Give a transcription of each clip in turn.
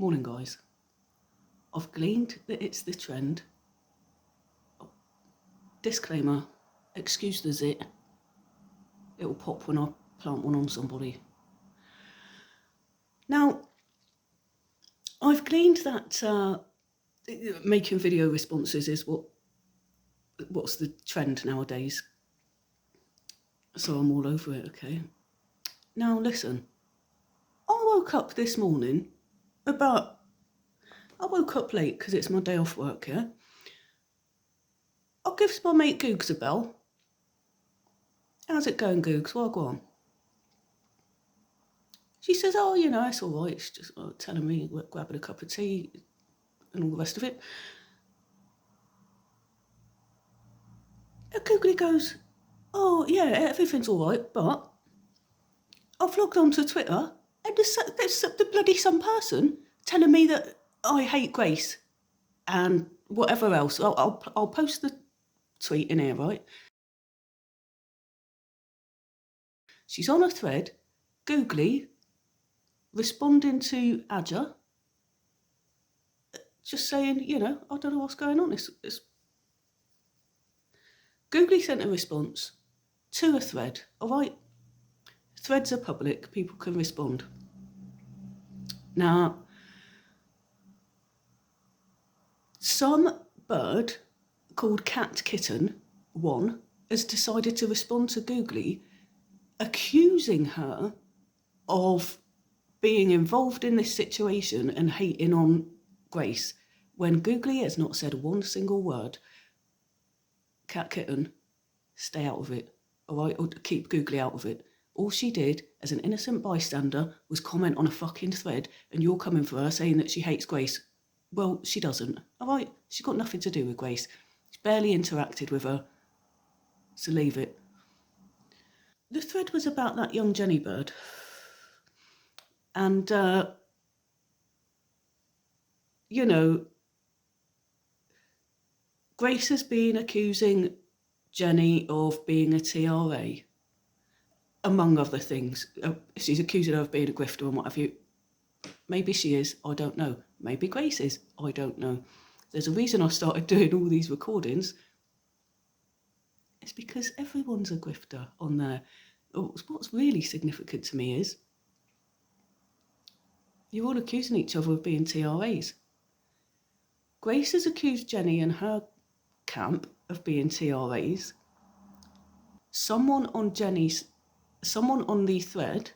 Morning, guys. I've gleaned that it's the trend. Disclaimer, excuse the zit. It'll pop when I plant one on somebody. Now, I've gleaned that making video responses is what's the trend nowadays. So I'm all over it, okay? Now, listen. I woke up this morning I woke up late because it's my day off work, yeah? I'll give my mate Googs a bell. How's it going, Googs? Well, go on. She says, oh, it's all right. It's just telling me we're grabbing a cup of tea and all the rest of it. And Googly goes, oh, yeah, everything's all right, but I've logged onto Twitter and there's the bloody some person telling me that I hate Grace and whatever else. I'll post the tweet in here, right? She's on a thread, Googly, responding to Adja, just saying, I don't know what's going on. It's Googly sent a response to a thread, all right? Threads are public, people can respond. Now, some bird called Cat Kitten 1 has decided to respond to Googly, accusing her of being involved in this situation and hating on Grace, when Googly has not said one single word. Cat Kitten, stay out of it, all right? Or keep Googly out of it. All she did, as an innocent bystander, was comment on a fucking thread, and you're coming for her saying that she hates Grace. Well, she doesn't, all right? She's got nothing to do with Grace. She's barely interacted with her, so leave it. The thread was about that young Jenny bird. And, Grace has been accusing Jenny of being a TRA, among other things. She's accusing her of being a grifter and what have you. Maybe she is, I don't know. Maybe Grace is, I don't know. There's a reason I started doing all these recordings. It's because everyone's a grifter on there. What's really significant to me is you're all accusing each other of being TRAs. Grace has accused Jenny and her camp of being TRAs. Someone on the thread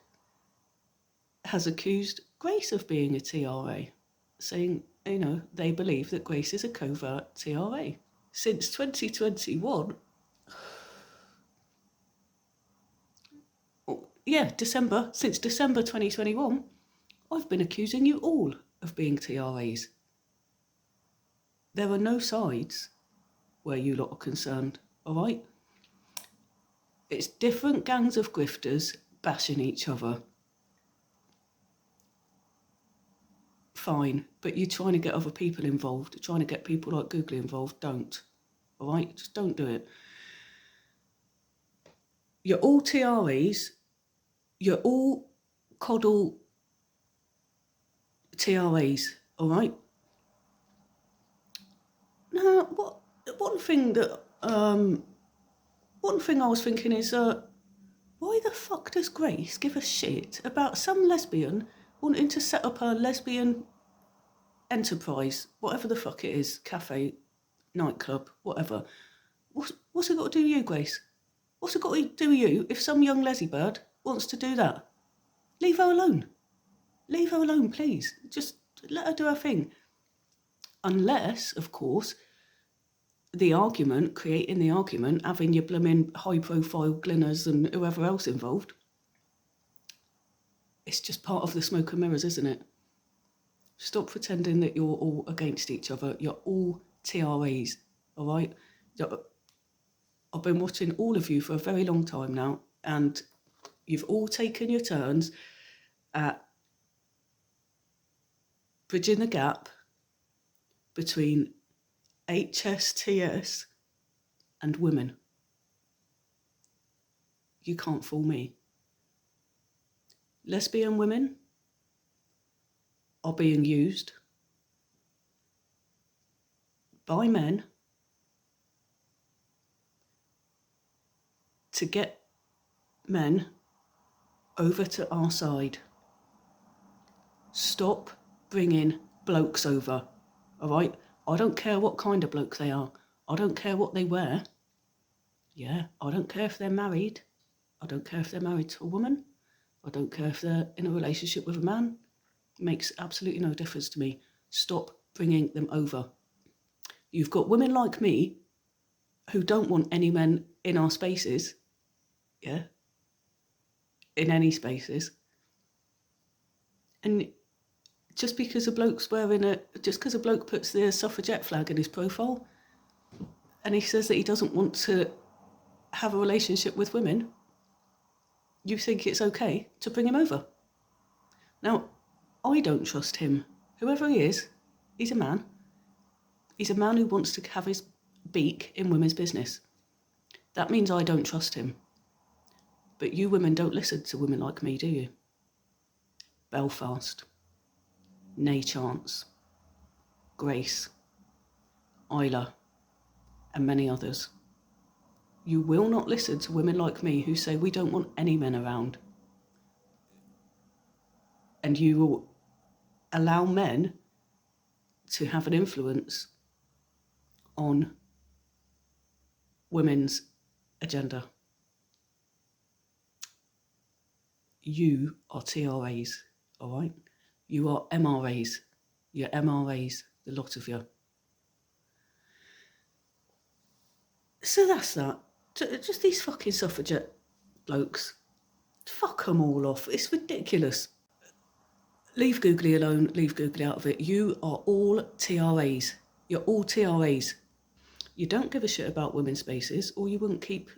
has accused Grace of being a TRA, saying, they believe that Grace is a covert TRA. Since 2021, since December 2021, I've been accusing you all of being TRAs. There are no sides where you lot are concerned, all right? It's different gangs of grifters bashing each other. Fine, but you're trying to get other people involved, trying to get people like Googly involved. Don't, all right? Just don't do it. You're all TRAs. You're all coddle TRAs, all right? Now, one thing I was thinking is, why the fuck does Grace give a shit about some lesbian wanting to set up a lesbian enterprise, whatever the fuck it is, cafe, nightclub, whatever? What's it got to do with you, Grace? What's it got to do with you if some young leslie bird wants to do that? Leave her alone. Leave her alone, please. Just let her do her thing. Unless, of course, creating the argument, having your blooming high-profile Glinners and whoever else involved, it's just part of the smoke and mirrors, isn't it? Stop pretending that you're all against each other. You're all TRAs, all right? I've been watching all of you for a very long time now, and you've all taken your turns at bridging the gap between HSTS and women. You can't fool me. Lesbian women are being used by men to get men over to our side. Stop bringing blokes over, all right? I don't care what kind of bloke they are. I don't care what they wear. Yeah, I don't care if they're married. I don't care if they're married to a woman. I don't care if they're in a relationship with a man. It makes absolutely no difference to me. Stop bringing them over. You've got women like me who don't want any men in our spaces, yeah, in any spaces. And just because a bloke puts the suffragette flag in his profile and he says that he doesn't want to have a relationship with women, you think it's okay to bring him over. Now, I don't trust him. Whoever he is, he's a man. He's a man who wants to have his beak in women's business. That means I don't trust him. But you women don't listen to women like me, do you? Belfast, Nay Chance, Grace, Isla, and many others. You will not listen to women like me who say we don't want any men around. And you will allow men to have an influence on women's agenda. You are TRAs, all right? You are MRAs. You're MRAs, the lot of you. So that's that. Just these fucking suffragette blokes. Fuck them all off. It's ridiculous. Leave Googly alone. Leave Googly out of it. You are all TRAs. You're all TRAs. You don't give a shit about women's spaces, or you wouldn't keep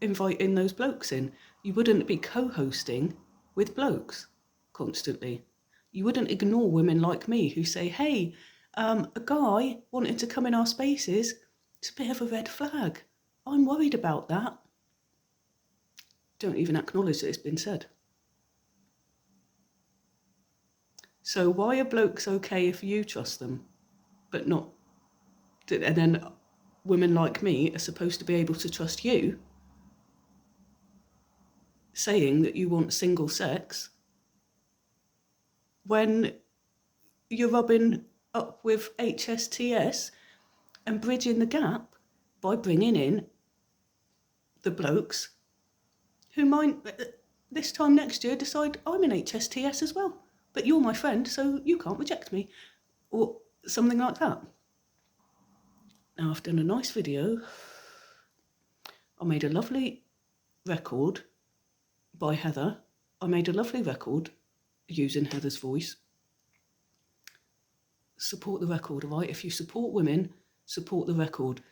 inviting those blokes in. You wouldn't be co-hosting with blokes constantly. You wouldn't ignore women like me who say, hey, a guy wanting to come in our spaces, it's a bit of a red flag. I'm worried about that. Don't even acknowledge that it's been said. So why are blokes okay if you trust them, but not? And then women like me are supposed to be able to trust you, saying that you want single sex, when you're rubbing up with HSTS and bridging the gap by bringing in the blokes who might this time next year decide I'm in HSTS as well, but you're my friend, so you can't reject me, or something like that. Now, I've done a nice video. I made a lovely record by Heather. I made a lovely record using Heather's voice. Support the record, all right? If you support women, support the record.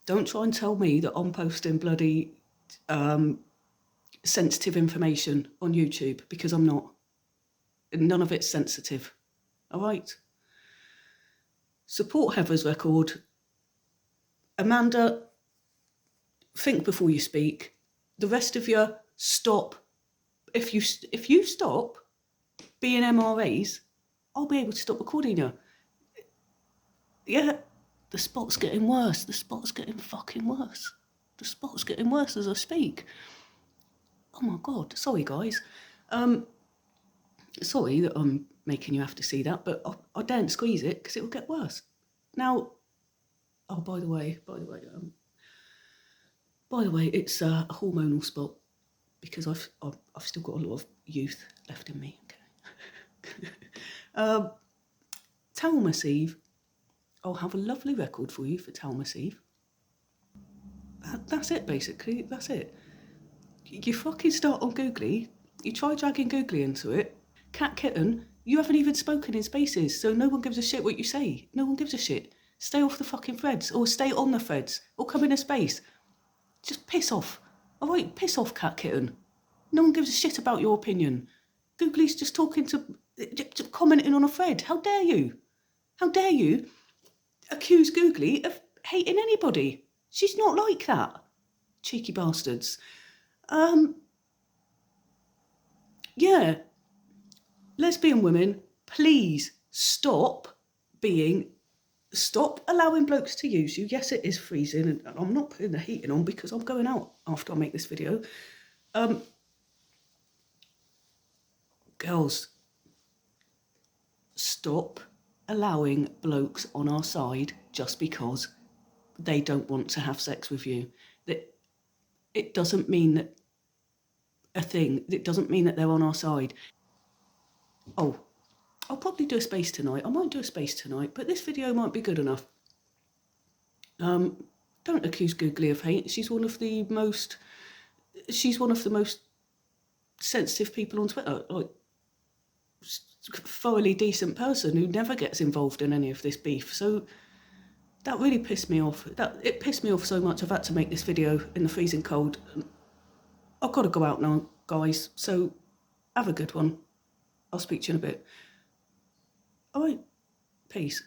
Don't try and tell me that I'm posting bloody sensitive information on YouTube, because I'm not. None of it's sensitive, all right? Support Heather's record. Amanda, think before you speak. The rest of you, stop. If you stop being MRAs, I'll be able to stop recording you. Yeah, the spot's getting worse. The spot's getting fucking worse. The spot's getting worse as I speak. Oh my God, sorry guys. Sorry that I'm making you have to see that, but I daren't squeeze it because it will get worse. Now, oh, by the way, it's a hormonal spot because I've still got a lot of youth left in me. Okay. Talmas Eve. I'll have a lovely record for you for Talmas Eve. That's it, basically. That's it. You fucking start on Googly. You try dragging Googly into it. Cat Kitten, you haven't even spoken in spaces, so no one gives a shit what you say. No one gives a shit. Stay off the fucking threads, or stay on the threads, or come in a space. Just piss off. All right, piss off, Cat Kitten. No one gives a shit about your opinion. Googly's just commenting on a thread. How dare you? How dare you accuse Googly of hating anybody? She's not like that. Cheeky bastards. Yeah. Lesbian women, please stop allowing blokes to use you. Yes, it is freezing, and I'm not putting the heating on because I'm going out after I make this video. Girls, stop allowing blokes on our side just because they don't want to have sex with you. That it doesn't mean that it doesn't mean that they're on our side. Oh, I'll probably do a space tonight. I might do a space tonight, but this video might be good enough. Don't accuse Googly of hate. She's one of the most sensitive people on Twitter. Like, thoroughly decent person who never gets involved in any of this beef. So that really pissed me off. It pissed me off so much I've had to make this video in the freezing cold. I've got to go out now, guys. So have a good one. I'll speak to you in a bit. All right. Peace.